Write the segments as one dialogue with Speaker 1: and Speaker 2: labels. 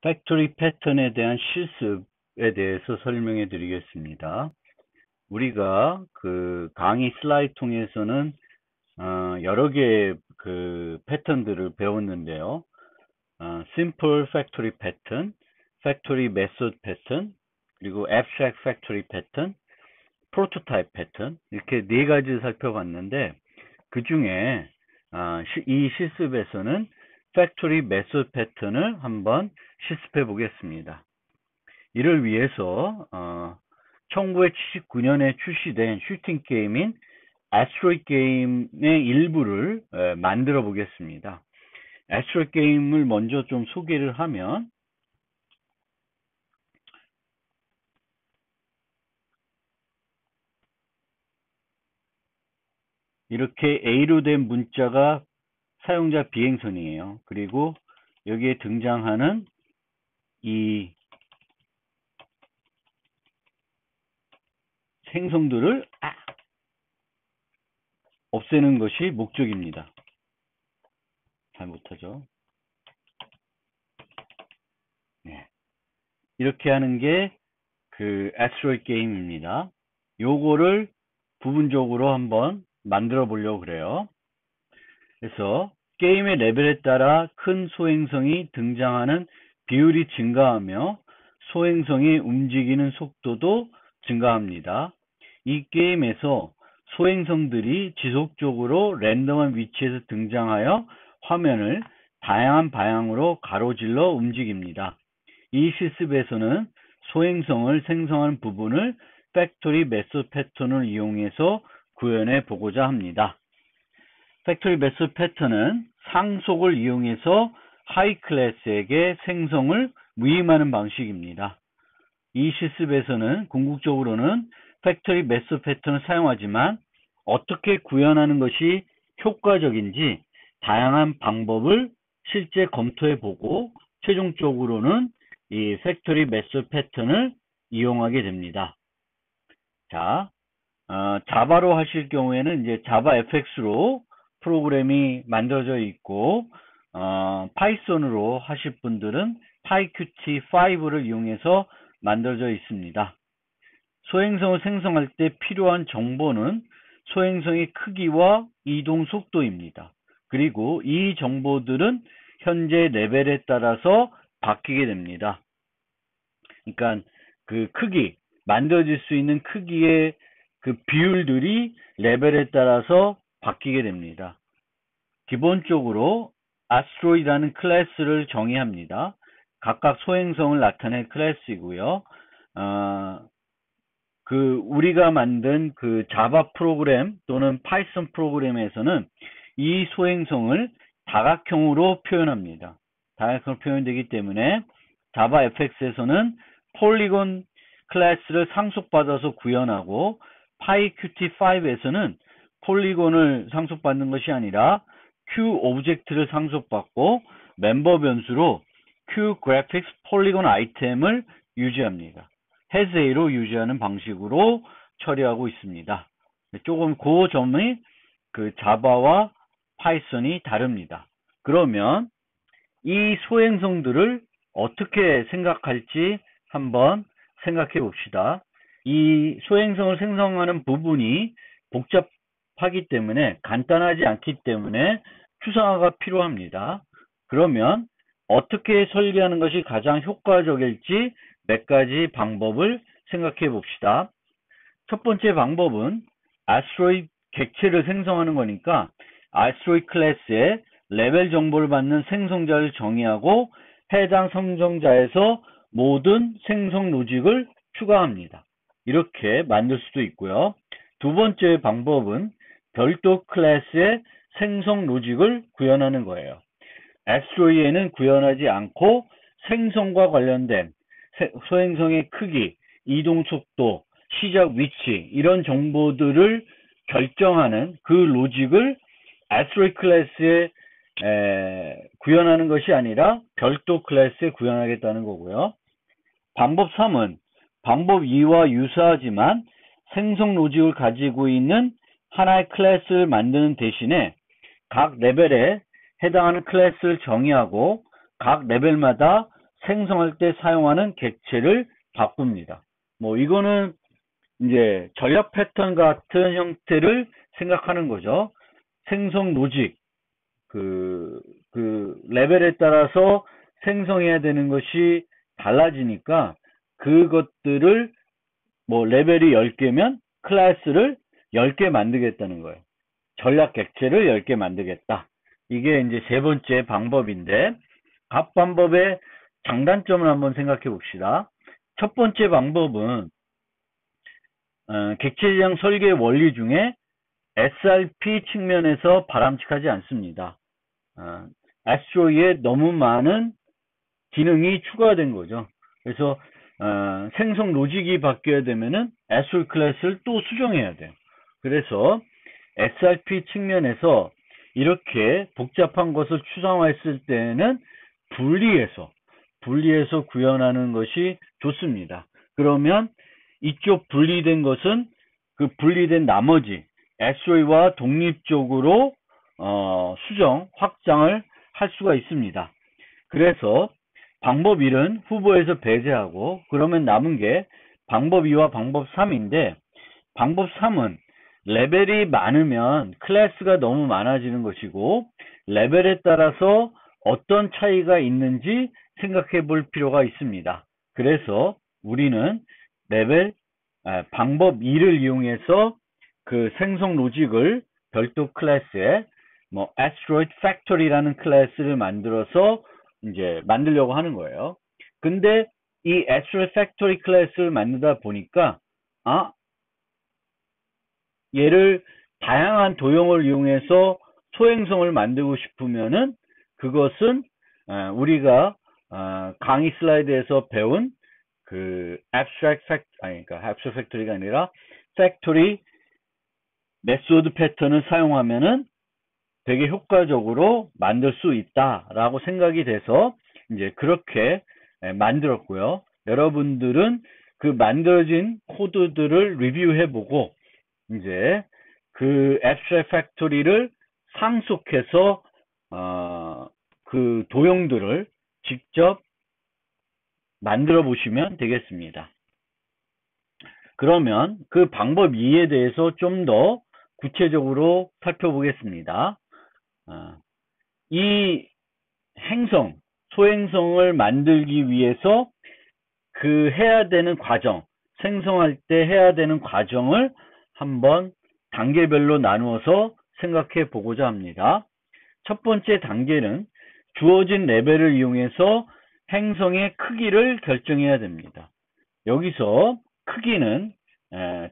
Speaker 1: 팩토리 패턴에 대한 실습에 대해서 설명해 드리겠습니다. 우리가 그 강의 슬라이드 통해서는 여러 개의 그 패턴들을 배웠는데요. Simple Factory Pattern, Factory Method Pattern, 그리고 Abstract Factory Pattern, Prototype Pattern 이렇게 네 가지를 살펴봤는데 그 중에 이 실습에서는 팩토리 메소드 패턴을 한번 실습해 보겠습니다. 이를 위해서 1979년에 출시된 슈팅 게임인 아스트로이드 게임의 일부를 만들어 보겠습니다. 아스트로이드 게임을 먼저 좀 소개를 하면 이렇게 A로 된 문자가 사용자 비행선이에요. 그리고 여기에 등장하는 이 생성들을 없애는 것이 목적입니다. 잘 못하죠. 네. 이렇게 하는 게 그 아스트로이드 게임입니다. 요거를 부분적으로 한번 만들어 보려고 그래요. 그래서 게임의 레벨에 따라 큰 소행성이 등장하는 비율이 증가하며 소행성이 움직이는 속도도 증가합니다. 이 게임에서 소행성들이 지속적으로 랜덤한 위치에서 등장하여 화면을 다양한 방향으로 가로질러 움직입니다. 이 실습에서는 소행성을 생성하는 부분을 팩토리 메소드 패턴을 이용해서 구현해 보고자 합니다. 팩토리 메소드 패턴은 상속을 이용해서 하이 클래스에게 생성을 위임하는 방식입니다. 이 실습에서는 궁극적으로는 팩토리 메소드 패턴을 사용하지만 어떻게 구현하는 것이 효과적인지 다양한 방법을 실제 검토해 보고 최종적으로는 이 팩토리 메소드 패턴을 이용하게 됩니다. 자, 자바로 하실 경우에는 이제 자바 FX로 프로그램이 만들어져 있고, 파이썬으로 하실 분들은 PyQt5를 이용해서 만들어져 있습니다. 소행성을 생성할 때 필요한 정보는 소행성의 크기와 이동 속도입니다. 그리고 이 정보들은 현재 레벨에 따라서 바뀌게 됩니다. 그러니까 그 크기, 만들어질 수 있는 크기의 그 비율들이 레벨에 따라서 바뀌게 됩니다. 기본적으로 아스트로이드라는 클래스를 정의합니다. 각각 소행성을 나타낼 클래스이고요. 우리가 만든 그 자바 프로그램 또는 파이썬 프로그램에서는 이 소행성을 다각형으로 표현합니다. 다각형으로 표현되기 때문에 자바 FX에서는 폴리곤 클래스를 상속받아서 구현하고 PyQt5에서는 폴리곤을 상속받는 것이 아니라 Q 오브젝트를 상속받고 멤버 변수로 Q 그래픽스 폴리곤 아이템을 유지합니다. hasA로 유지하는 방식으로 처리하고 있습니다. 조금 그 점이 그 자바와 파이썬이 다릅니다. 그러면 이 소행성들을 어떻게 생각할지 한번 생각해 봅시다. 이 소행성을 생성하는 부분이 복잡하기 때문에 간단하지 않기 때문에 추상화가 필요합니다. 그러면 어떻게 설계하는 것이 가장 효과적일지 몇 가지 방법을 생각해 봅시다. 첫 번째 방법은 아스트로이드 객체를 생성하는 거니까 아스트로이드 클래스에 레벨 정보를 받는 생성자를 정의하고 해당 생성자에서 모든 생성 로직을 추가합니다. 이렇게 만들 수도 있고요. 두 번째 방법은 별도 클래스의 생성 로직을 구현하는 거예요. 아스트로이드에는 구현하지 않고 생성과 관련된 소행성의 크기, 이동 속도, 시작 위치 이런 정보들을 결정하는 그 로직을 아스트로이드 클래스에 구현하는 것이 아니라 별도 클래스에 구현하겠다는 거고요. 방법 3은 방법 2와 유사하지만 생성 로직을 가지고 있는 하나의 클래스를 만드는 대신에 각 레벨에 해당하는 클래스를 정의하고 각 레벨마다 생성할 때 사용하는 객체를 바꿉니다. 뭐 이거는 이제 전략 패턴 같은 형태를 생각하는 거죠. 생성 로직, 그 레벨에 따라서 생성해야 되는 것이 달라지니까 그것들을 뭐 레벨이 10개면 클래스를 10개 만들겠다는 거예요. 전략 객체를 10개 만들겠다. 이게 이제 세 번째 방법인데, 각 방법의 장단점을 한번 생각해 봅시다. 첫 번째 방법은 객체 지정 설계 원리 중에 SRP 측면에서 바람직하지 않습니다. 애스트로이에 너무 많은 기능이 추가된 거죠. 그래서 생성 로직이 바뀌어야 되면은 애스트로이 클래스를 또 수정해야 돼요. 그래서 SRP 측면에서 이렇게 복잡한 것을 추상화했을 때는 분리해서 구현하는 것이 좋습니다. 그러면 이쪽 분리된 것은 그 분리된 나머지 SOE와 독립적으로 수정, 확장을 할 수가 있습니다. 그래서 방법 1은 후보에서 배제하고 그러면 남은 게 방법 2와 방법 3인데, 방법 3은 레벨이 많으면 클래스가 너무 많아지는 것이고 레벨에 따라서 어떤 차이가 있는지 생각해 볼 필요가 있습니다. 그래서 우리는 방법 2를 이용해서 그 생성 로직을 별도 클래스에 뭐 Asteroid Factory라는 클래스를 만들어서 이제 만들려고 하는 거예요. 근데 이 Asteroid Factory 클래스를 만들다 보니까 얘를 다양한 도형을 이용해서 소행성을 만들고 싶으면은 그것은 우리가 강의 슬라이드에서 배운 그 그러니까 abstract factory가 아니라 factory 메소드 패턴을 사용하면은 되게 효과적으로 만들 수 있다라고 생각이 돼서 이제 그렇게 만들었고요. 여러분들은 그 만들어진 코드들을 리뷰해보고 이제 그 abstract factory를 상속해서 그 도형들을 직접 만들어 보시면 되겠습니다. 그러면 그 방법 2에 대해서 좀 더 구체적으로 살펴보겠습니다. 이 소행성을 만들기 위해서 그 해야 되는 과정, 생성할 때 해야 되는 과정을 한번 단계별로 나누어서 생각해 보고자 합니다. 첫 번째 단계는 주어진 레벨을 이용해서 행성의 크기를 결정해야 됩니다. 여기서 크기는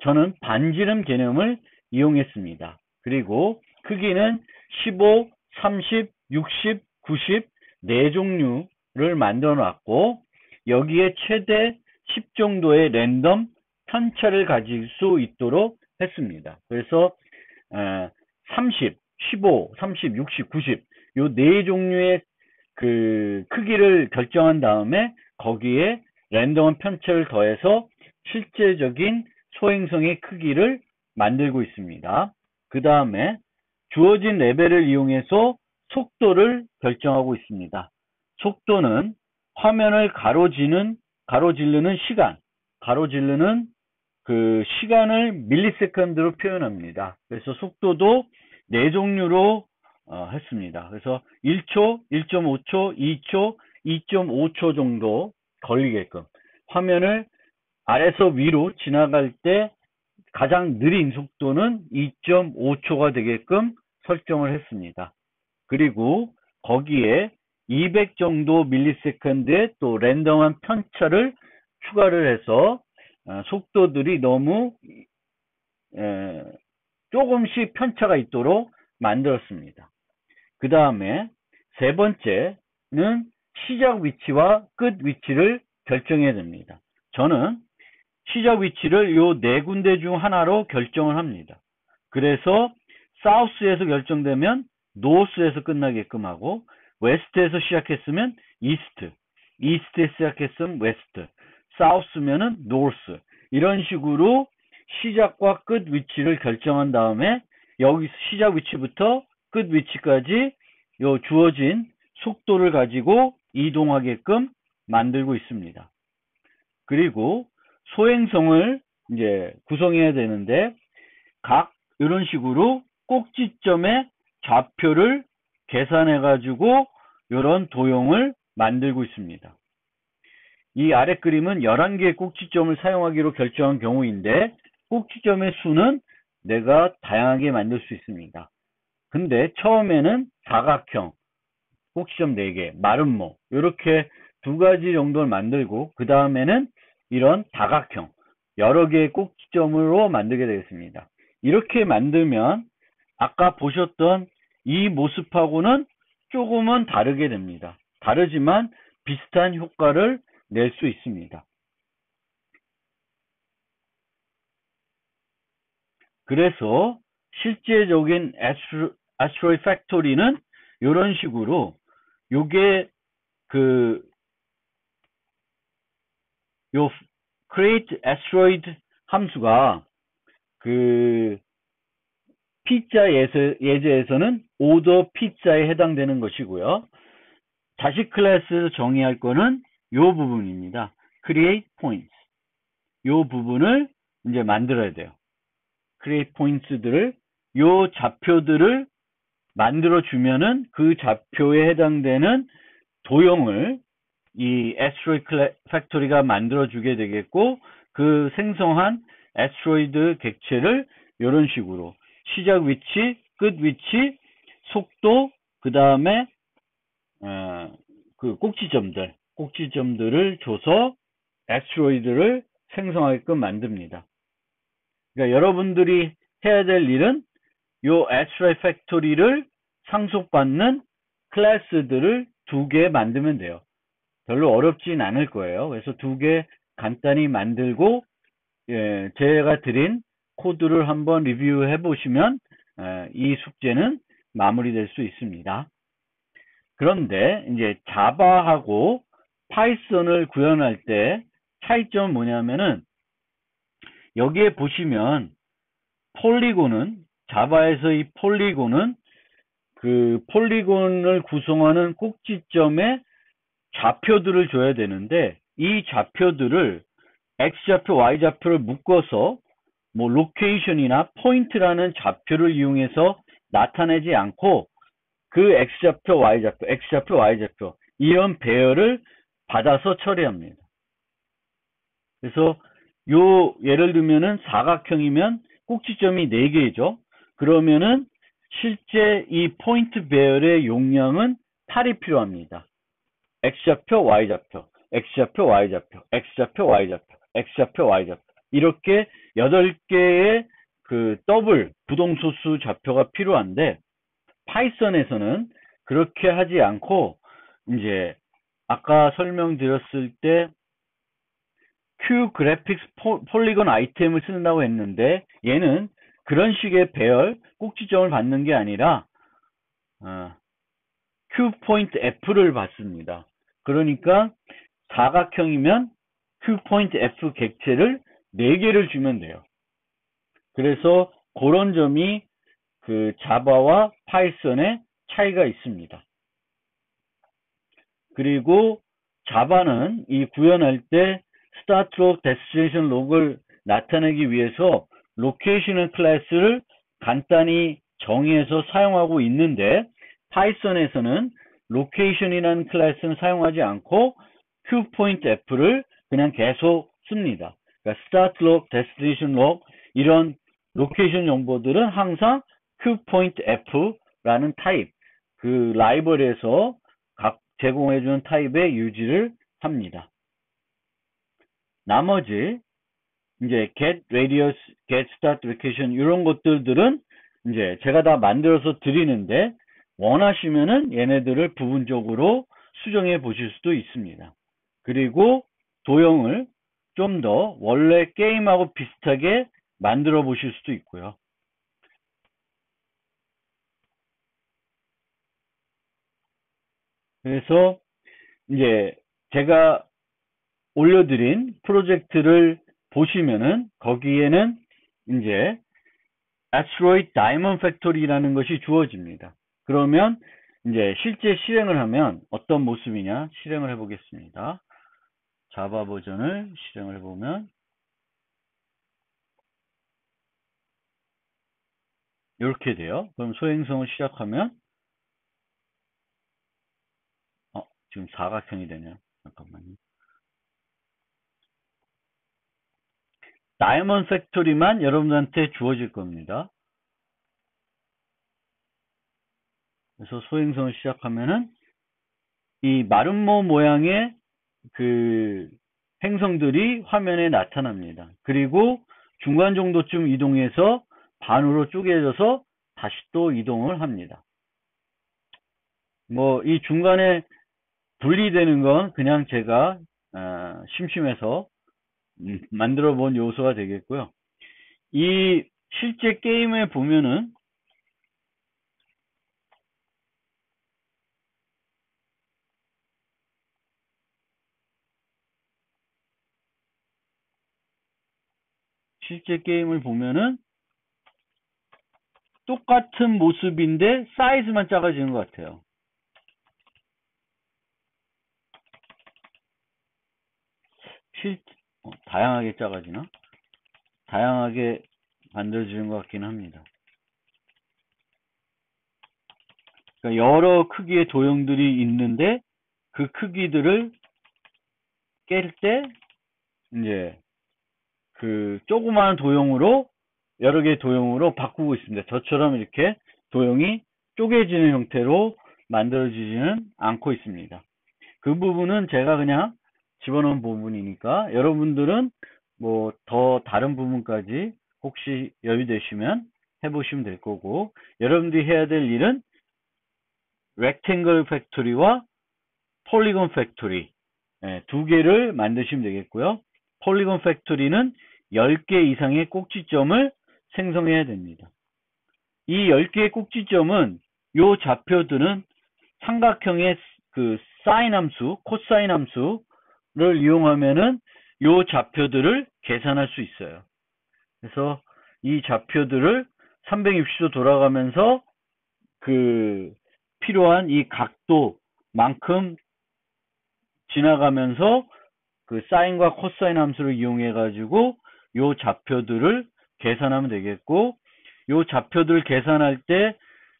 Speaker 1: 저는 반지름 개념을 이용했습니다. 그리고 크기는 15, 30, 60, 90 네 종류를 만들어 놨고 여기에 최대 10 정도의 랜덤 편차를 가질 수 있도록 했습니다. 그래서 30, 15, 30, 60, 90 요 네 종류의 그 크기를 결정한 다음에 거기에 랜덤한 편차를 더해서 실제적인 소행성의 크기를 만들고 있습니다. 그 다음에 주어진 레벨을 이용해서 속도를 결정하고 있습니다. 속도는 화면을 가로지르는 시간, 가로지르는 그 시간을 밀리세컨드로 표현합니다. 그래서 속도도 네 종류로 했습니다. 그래서 1초, 1.5초, 2초, 2.5초 정도 걸리게끔 화면을 아래서 위로 지나갈 때 가장 느린 속도는 2.5초가 되게끔 설정을 했습니다. 그리고 거기에 200 정도 밀리세컨드의 또 랜덤한 편차를 추가를 해서 속도들이 너무 조금씩 편차가 있도록 만들었습니다. 그 다음에 세 번째는 시작 위치와 끝 위치를 결정해야 됩니다. 저는 시작 위치를 요 네 군데 중 하나로 결정을 합니다. 그래서 사우스에서 결정되면 노스에서 끝나게끔 하고 웨스트에서 시작했으면 이스트에 시작했으면 웨스트, 사우스면은 노스 이런 식으로 시작과 끝 위치를 결정한 다음에 여기 시작 위치부터 끝 위치까지 요 주어진 속도를 가지고 이동하게끔 만들고 있습니다. 그리고 소행성을 이제 구성해야 되는데 각 이런 식으로 꼭지점의 좌표를 계산해 가지고 이런 도형을 만들고 있습니다. 이 아래 그림은 11개의 꼭지점을 사용하기로 결정한 경우인데 꼭지점의 수는 내가 다양하게 만들 수 있습니다. 근데 처음에는 사각형, 꼭지점 4개, 마름모 이렇게 2가지 정도를 만들고 그 다음에는 이런 다각형, 여러 개의 꼭지점으로 만들게 되겠습니다. 이렇게 만들면 아까 보셨던 이 모습하고는 조금은 다르게 됩니다. 다르지만 비슷한 효과를 낼 수 있습니다. 그래서 실제적인 asteroid factory는 이런 식으로 요게 요 create asteroid 함수가 P자 예제에서는 오더 P자에 해당되는 것이고요. 자식 클래스에서 정의할 거는 요 부분입니다. create points. 요 부분을 이제 만들어야 돼요. create points들을, 요 좌표들을 만들어 주면은 그 좌표에 해당되는 도형을 이 asteroid factory가 만들어 주게 되겠고, 그 생성한 asteroid 객체를 이런 식으로 시작 위치, 끝 위치, 속도, 그 다음에 그 꼭지점들을 줘서 asteroid를 생성하게끔 만듭니다. 그러니까 여러분들이 해야 될 일은 요 asteroid factory를 상속받는 클래스들을 2개 만들면 돼요. 별로 어렵진 않을 거예요. 그래서 2개 간단히 만들고, 제가 드린 코드를 한번 리뷰해 보시면 이 숙제는 마무리될 수 있습니다. 그런데 이제 자바하고 파이썬을 구현할 때 차이점은 뭐냐면은, 여기에 보시면 폴리곤은, 자바에서 이 폴리곤은 그 폴리곤을 구성하는 꼭지점에 좌표들을 줘야 되는데, 이 좌표들을 X좌표, Y좌표를 묶어서 뭐 로케이션이나 포인트라는 좌표를 이용해서 나타내지 않고 그 X좌표, Y좌표, X좌표, Y좌표 이런 배열을 받아서 처리합니다. 그래서 예를 들면은 사각형이면 꼭지점이 4개죠. 그러면은 실제 이 포인트 배열의 용량은 8이 필요합니다. X좌표, Y좌표, X좌표, Y좌표, X좌표, Y좌표, X좌표, Y좌표 이렇게 8개의 그 더블 부동소수 좌표가 필요한데, 파이썬에서는 그렇게 하지 않고 이제 아까 설명드렸을 때 Q 그래픽스 폴리곤 아이템을 쓴다고 했는데, 얘는 그런 식의 배열 꼭지점을 받는 게 아니라 Q 포인트 F를 받습니다. 그러니까 사각형이면 Q 포인트 F 객체를 4개를 주면 돼요. 그래서 그런 점이 그 자바와 파이썬의 차이가 있습니다. 그리고 자바는 이 구현할 때 start log, destination log을 나타내기 위해서 location 클래스를 간단히 정의해서 사용하고 있는데, 파이썬에서는 location이라는 클래스는 사용하지 않고 qpointf를 그냥 계속 씁니다. 그러니까 start log, destination log 이런 로케이션 정보들은 항상 qpointf라는 타입, 그 라이벌에서 각 제공해주는 타입의 유지를 합니다. 나머지 이제 get radius, get start location 이런 것들은 이제 제가 다 만들어서 드리는데, 원하시면은 얘네들을 부분적으로 수정해 보실 수도 있습니다. 그리고 도형을 좀 더 원래 게임하고 비슷하게 만들어 보실 수도 있고요. 그래서 이제 제가 올려드린 프로젝트를 보시면은 거기에는 이제 Asteroid Diamond Factory라는 것이 주어집니다. 그러면 이제 실제 실행을 하면 어떤 모습이냐 실행을 해보겠습니다. 자바 버전을 실행을 해보면 이렇게 돼요. 그럼 소행성을 시작하면 지금 사각형이 되네요. 잠깐만요. 다이아몬드 팩토리만 여러분들한테 주어질 겁니다. 그래서 소행성을 시작하면은 이 마름모 모양의 그 행성들이 화면에 나타납니다. 그리고 중간 정도쯤 이동해서 반으로 쪼개져서 다시 또 이동을 합니다. 뭐 이 중간에 분리되는 건 그냥 제가 심심해서 만들어 본 요소가 되겠고요. 이 실제 게임에 보면은 똑같은 모습인데 사이즈만 작아지는 것 같아요. 다양하게 작아지나? 다양하게 만들어지는 것 같긴 합니다. 그러니까 여러 크기의 도형들이 있는데 그 크기들을 깰 때 이제 그 조그마한 도형으로 여러 개의 도형으로 바꾸고 있습니다. 저처럼 이렇게 도형이 쪼개지는 형태로 만들어지지는 않고 있습니다. 그 부분은 제가 그냥 집어넣은 부분이니까 여러분들은 뭐 더 다른 부분까지 혹시 여유되시면 해보시면 될 거고, 여러분들이 해야 될 일은 렉탱글 팩토리와 폴리곤 팩토리 두 개를 만드시면 되겠고요. 폴리곤 팩토리는 10개 이상의 꼭지점을 생성해야 됩니다. 이 10개의 꼭지점은 요 좌표들은 삼각형의 그 사인 함수, 코사인 함수를 이용하면은 요 좌표들을 계산할 수 있어요. 그래서 이 좌표들을 360도 돌아가면서 그 필요한 이 각도만큼 지나가면서 그 사인과 코사인 함수를 이용해 가지고 요 좌표들을 계산하면 되겠고, 요 좌표들 계산할 때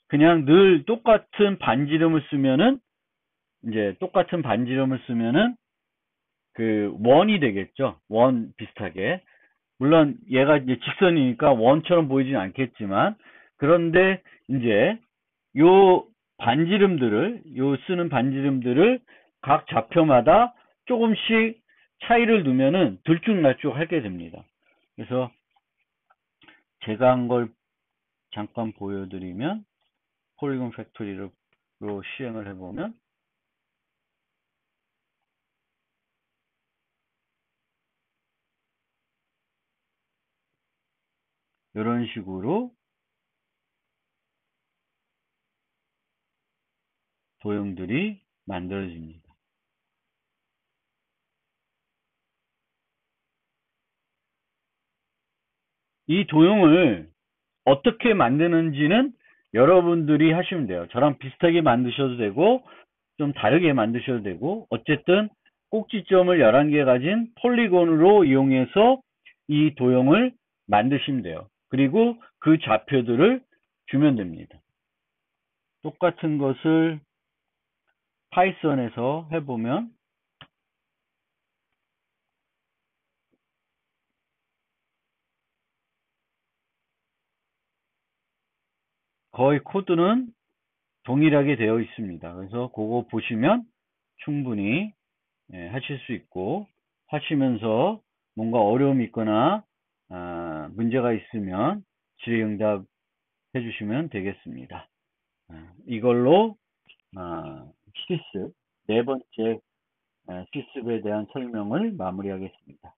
Speaker 1: 그냥 늘 똑같은 반지름을 쓰면은 그 원이 되겠죠. 원 비슷하게. 물론 얘가 이제 직선이니까 원처럼 보이진 않겠지만, 그런데 이제 요 쓰는 반지름들을 각 좌표마다 조금씩 차이를 두면은 들쭉날쭉 하게 됩니다. 그래서 제가 한 걸 잠깐 보여드리면, 폴리곤 팩토리로 시행을 해보면 이런 식으로 도형들이 만들어집니다. 이 도형을 어떻게 만드는지는 여러분들이 하시면 돼요. 저랑 비슷하게 만드셔도 되고 좀 다르게 만드셔도 되고, 어쨌든 꼭지점을 11개 가진 폴리곤으로 이용해서 이 도형을 만드시면 돼요. 그리고 그 좌표들을 주면 됩니다. 똑같은 것을 파이썬에서 해보면 거의 코드는 동일하게 되어 있습니다. 그래서 그거 보시면 충분히 하실 수 있고, 하시면서 뭔가 어려움이 있거나 문제가 있으면 질의응답 해주시면 되겠습니다. 이걸로 시습 네 번째 시습에 대한 설명을 마무리하겠습니다.